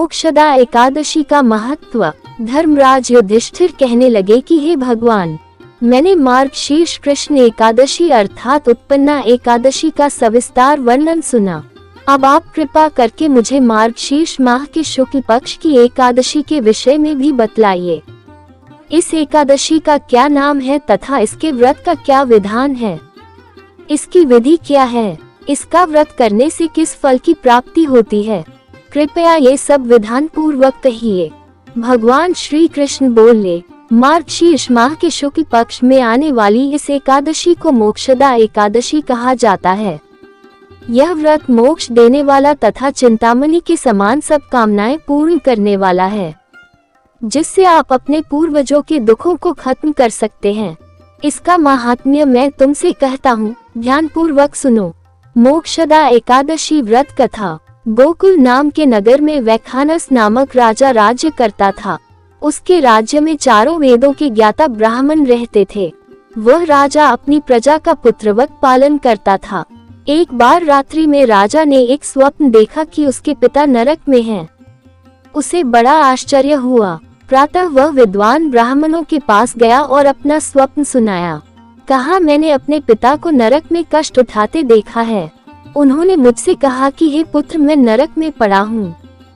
मोक्षदा एकादशी का महत्व। धर्मराज युधिष्ठिर कहने लगे कि हे भगवान, मैंने मार्गशीर्ष कृष्ण एकादशी अर्थात उत्पन्ना एकादशी का सविस्तार वर्णन सुना। अब आप कृपा करके मुझे मार्गशीर्ष माह के शुक्ल पक्ष की एकादशी के विषय में भी बतलाइए। इस एकादशी का क्या नाम है तथा इसके व्रत का क्या विधान है? इसकी विधि क्या है? इसका व्रत करने से किस फल की प्राप्ति होती है? कृपया ये सब विधान पूर्वक कहिए। भगवान श्री कृष्ण बोले, मार्गशीर्ष माह के शुक्ल पक्ष में आने वाली इस एकादशी को मोक्षदा एकादशी कहा जाता है। यह व्रत मोक्ष देने वाला तथा चिंतामणि के समान सब कामनाएं पूर्ण करने वाला है, जिससे आप अपने पूर्वजों के दुखों को खत्म कर सकते हैं। इसका महात्म्य मैं तुमसे कहता हूँ, ध्यान पूर्वक सुनो। मोक्षदा एकादशी व्रत कथा। गोकुल नाम के नगर में वैखानस नामक राजा राज्य करता था। उसके राज्य में चारों वेदों के ज्ञाता ब्राह्मण रहते थे। वह राजा अपनी प्रजा का पुत्रवत पालन करता था। एक बार रात्रि में राजा ने एक स्वप्न देखा कि उसके पिता नरक में हैं। उसे बड़ा आश्चर्य हुआ। प्रातः वह विद्वान ब्राह्मणों के पास गया और अपना स्वप्न सुनाया। कहा, मैंने अपने पिता को नरक में कष्ट उठाते देखा है। उन्होंने मुझसे कहा कि हे पुत्र, मैं नरक में पड़ा हूँ,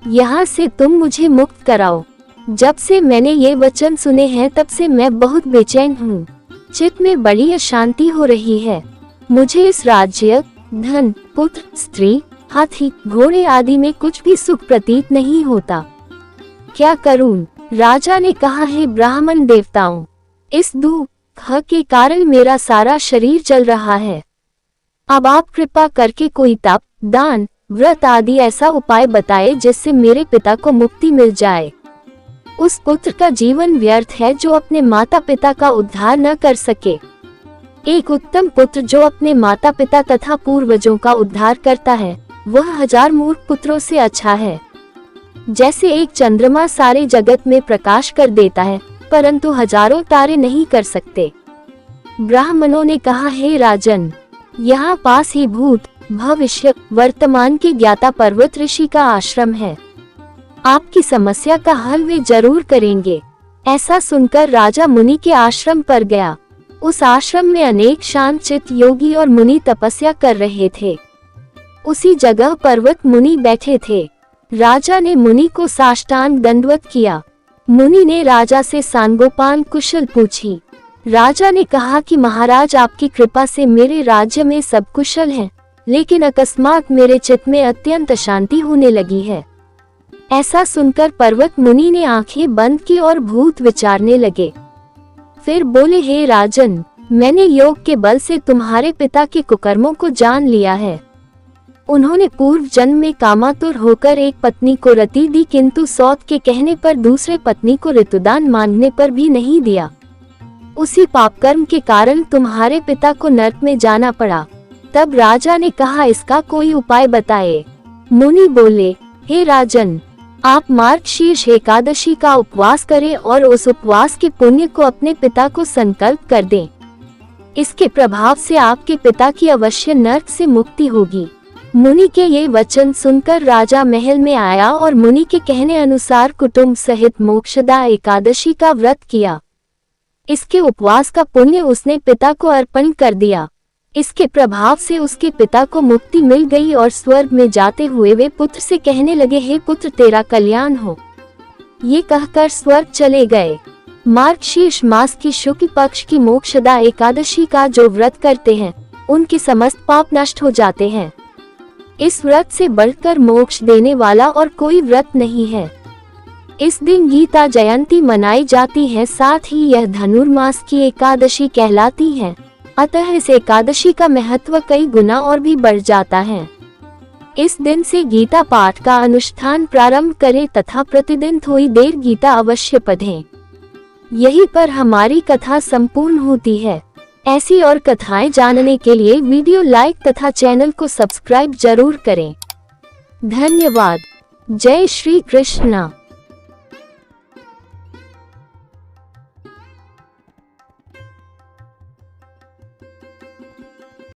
यहाँ से तुम मुझे मुक्त कराओ। जब से मैंने ये वचन सुने हैं तब से मैं बहुत बेचैन हूँ। चित्त में बड़ी अशांति हो रही है। मुझे इस राज्य, धन, पुत्र, स्त्री, हाथी, घोड़े आदि में कुछ भी सुख प्रतीत नहीं होता। क्या करूं? राजा ने कहा, हे ब्राह्मण देवताओं, इस दुख के कारण मेरा सारा शरीर जल रहा है। अब आप कृपा करके कोई तप, दान, व्रत आदि ऐसा उपाय बताए जिससे मेरे पिता को मुक्ति मिल जाए। उस पुत्र का जीवन व्यर्थ है जो अपने माता पिता का उद्धार न कर सके। एक उत्तम पुत्र जो अपने माता पिता तथा पूर्वजों का उद्धार करता है, वह 1000 मूर्ख पुत्रों से अच्छा है। जैसे एक चंद्रमा सारे जगत में प्रकाश कर देता है, परंतु हजारों तारे नहीं कर सकते। ब्राह्मणों ने कहा, हे राजन, यहाँ पास ही भूत, भविष्य, वर्तमान के ज्ञाता पर्वत ऋषि का आश्रम है। आपकी समस्या का हल वे जरूर करेंगे। ऐसा सुनकर राजा मुनि के आश्रम पर गया। उस आश्रम में अनेक शांत चित्त योगी और मुनि तपस्या कर रहे थे। उसी जगह पर्वत मुनि बैठे थे। राजा ने मुनि को साष्टांग दंडवत किया। मुनि ने राजा से सांगोपांग कुशल पूछी। राजा ने कहा कि महाराज, आपकी कृपा से मेरे राज्य में सब कुशल हैं, लेकिन अकस्मात मेरे चित्त में अत्यंत अशांति होने लगी है। ऐसा सुनकर पर्वत मुनि ने आंखें बंद की और भूत विचारने लगे। फिर बोले, हे राजन, मैंने योग के बल से तुम्हारे पिता के कुकर्मों को जान लिया है। उन्होंने पूर्व जन्म में कामातुर होकर एक पत्नी को रति दी, किंतु सौत के कहने पर दूसरे पत्नी को ऋतुदान मांगने पर भी नहीं दिया। उसी पाप कर्म के कारण तुम्हारे पिता को नरक में जाना पड़ा। तब राजा ने कहा, इसका कोई उपाय बताए। मुनि बोले, हे राजन, आप मार्गशीर्ष एकादशी का उपवास करें और उस उपवास के पुण्य को अपने पिता को संकल्प कर दें। इसके प्रभाव से आपके पिता की अवश्य नरक से मुक्ति होगी। मुनि के ये वचन सुनकर राजा महल में आया और मुनि के कहने अनुसार कुटुंब सहित मोक्षदा एकादशी का व्रत किया। इसके उपवास का पुण्य उसने पिता को अर्पण कर दिया। इसके प्रभाव से उसके पिता को मुक्ति मिल गई और स्वर्ग में जाते हुए वे पुत्र से कहने लगे, हे पुत्र, तेरा कल्याण हो। ये कहकर स्वर्ग चले गए। मार्गशीर्ष मास की शुक्ल पक्ष की मोक्षदा एकादशी का जो व्रत करते हैं, उनके समस्त पाप नष्ट हो जाते हैं। इस व्रत से बढ़कर मोक्ष देने वाला और कोई व्रत नहीं है। इस दिन गीता जयंती मनाई जाती है, साथ ही यह धनुर्मास की एकादशी कहलाती है। अतः इस एकादशी का महत्व कई गुना और भी बढ़ जाता है। इस दिन से गीता पाठ का अनुष्ठान प्रारंभ करें तथा प्रतिदिन थोड़ी देर गीता अवश्य पढ़ें। यहीं पर हमारी कथा संपूर्ण होती है। ऐसी और कथाएं जानने के लिए वीडियो लाइक तथा चैनल को सब्सक्राइब जरूर करें। धन्यवाद। जय श्री कृष्ण।